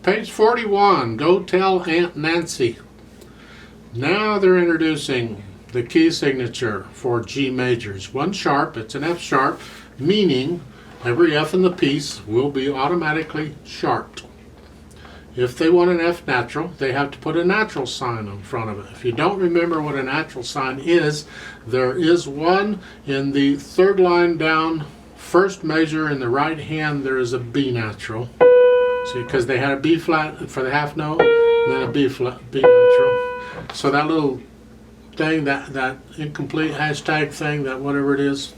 Page 41, Go Tell Aunt Nancy. Now they're introducing the key signature for G majors. One sharp, it's an F sharp, meaning every F in the piece will be automatically sharped. If they want an F natural, they have to put a natural sign in front of it. If you don't remember what a natural sign is, there is one in the third line down, first measure in the right hand, there is a B natural. See, because they had a B flat for the half note, and then a B flat, B natural. So that little thing, that incomplete hashtag thing, that whatever it is,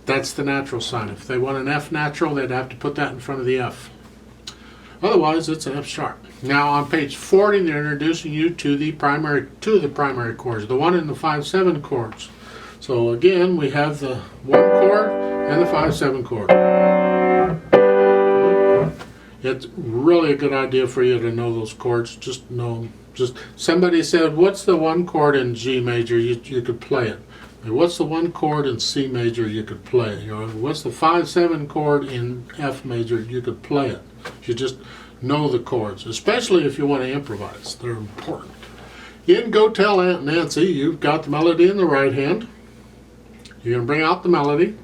that's the natural sign. If they want an F natural, they'd have to put that in front of the F. Otherwise, it's an F sharp. Now on page 40, they're introducing you to the primary chords, the 1 and the 5/7 chords. So again, we have the 1 chord and the 5/7 chord. It's really a good idea for you to know those chords. Just know them. Just somebody said, "What's the 1 chord in G major?" You could play it. What's the 1 chord in C major? You could play it. What's the 5/7 chord in F major? You could play it. You just know the chords, especially if you want to improvise. They're important. In Go Tell Aunt Nancy, you've got the melody in the right hand. You're going to bring out the melody.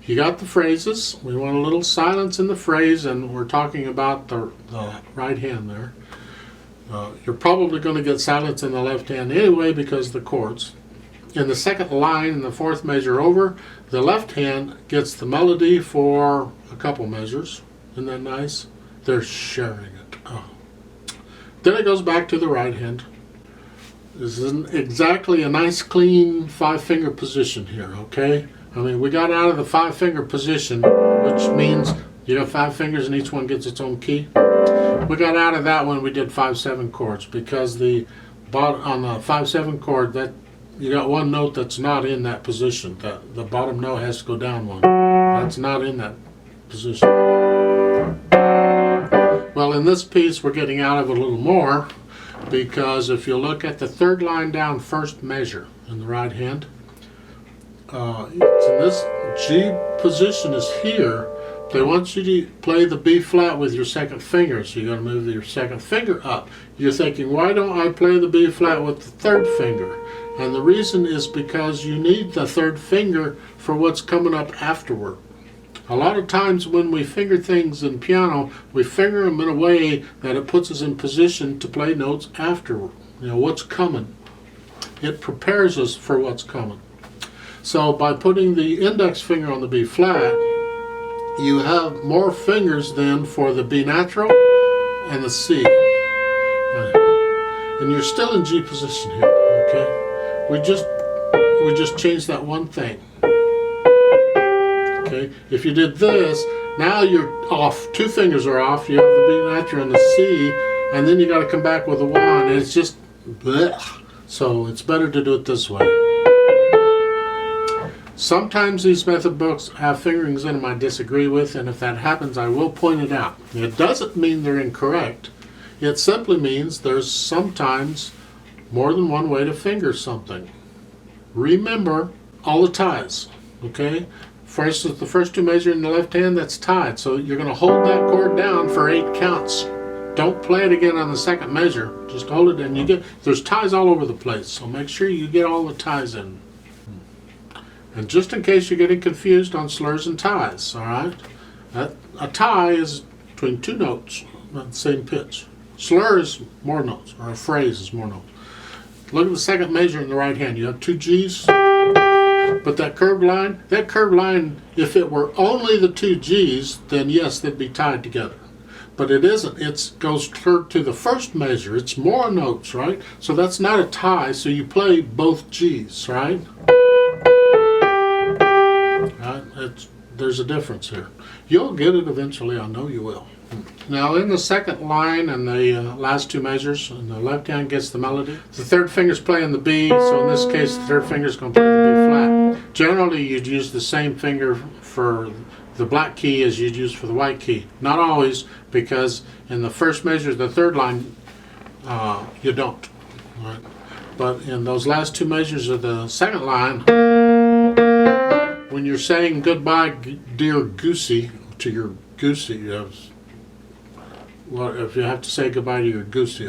You got the phrases. We want a little silence in the phrase, and we're talking about the right hand there. You're probably going to get silence in the left hand anyway because of the chords. In the second line, in the 4th measure over, the left hand gets the melody for a couple measures. Isn't that nice? They're sharing it. Oh. Then it goes back to the right hand. This isn't exactly a nice clean 5-finger position here, okay? I mean, we got out of the 5-finger position, which means you have 5 fingers and each one gets its own key. We got out of that when we did 5/7 chords, because on the 5/7 chord, that you got one note that's not in that position. The bottom note has to go down one. That's not in that position. Well, in this piece, we're getting out of it a little more, because if you look at the 3rd line down, first measure in the right hand, it's in this G position is here. They want you to play the B flat with your 2nd finger, so you're going to move your 2nd finger up. You're thinking, why don't I play the B flat with the 3rd finger? And the reason is because you need the 3rd finger for what's coming up afterward. A lot of times when we finger things in piano, we finger them in a way that it puts us in position to play notes afterward. You know, what's coming. It prepares us for what's coming. So by putting the index finger on the B flat, you have more fingers then for the B natural and the C. And you're still in G position here, okay? We just changed that one thing. Okay? If you did this, now you're off. 2 fingers are off. You have the B natural and the C, and then you got to come back with a 1, and it's just blech. So it's better to do it this way. Sometimes these method books have fingerings in them I disagree with, and if that happens, I will point it out. It doesn't mean they're incorrect. It simply means there's sometimes more than one way to finger something. Remember all the ties, okay? For instance, the first 2 measures in the left hand, that's tied. So you're going to hold that chord down for 8 counts. Don't play it again on the 2nd measure. Just hold it, and there's ties all over the place. So make sure you get all the ties in. And just in case you're getting confused on slurs and ties, all right? A tie is between 2 notes, not the same pitch. Slur is more notes, or a phrase is more notes. Look at the 2nd measure in the right hand. You have 2 G's, but that curved line, if it were only the 2 G's, then yes, they'd be tied together. But it isn't. It goes clear to the 1st measure. It's more notes, right? So that's not a tie, so you play both G's, right? There's a difference here. You'll get it eventually, I know you will. Now in the 2nd line and the last 2 measures, and the left hand gets the melody. The 3rd finger's playing the B, so in this case the 3rd finger's going to play the B flat. Generally you'd use the same finger for the black key as you'd use for the white key. Not always, because in the 1st measure, the 3rd line, you don't. Right? But in those last 2 measures of the 2nd line, when you're saying goodbye, dear Goosey, to your Goosey, Well, if you have to say goodbye to your goosey,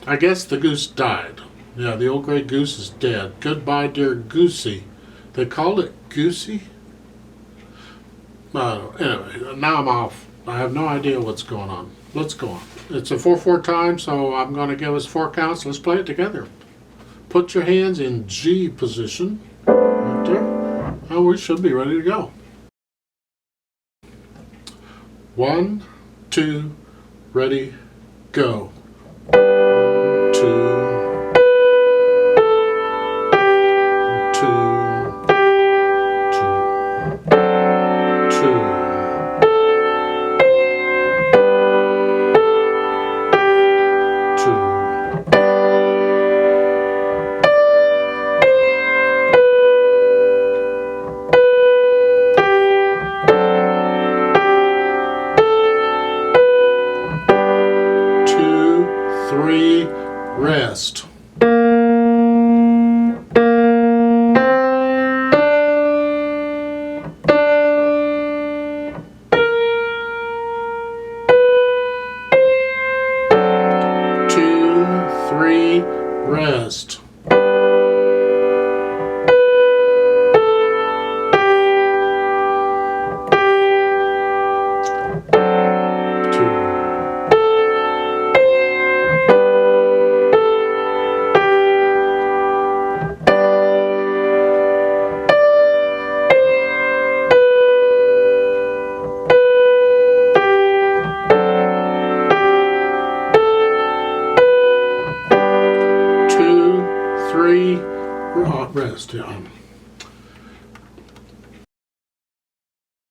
I guess the goose died. Yeah, the old gray goose is dead. Goodbye, dear goosey. They called it goosey? Anyway, now I'm off. I have no idea what's going on. Let's go on. It's a 4/4 time, so I'm going to give us 4 counts. Let's play it together. Put your hands in G position. Right there. And we should be ready to go. 1, 2, ready, go.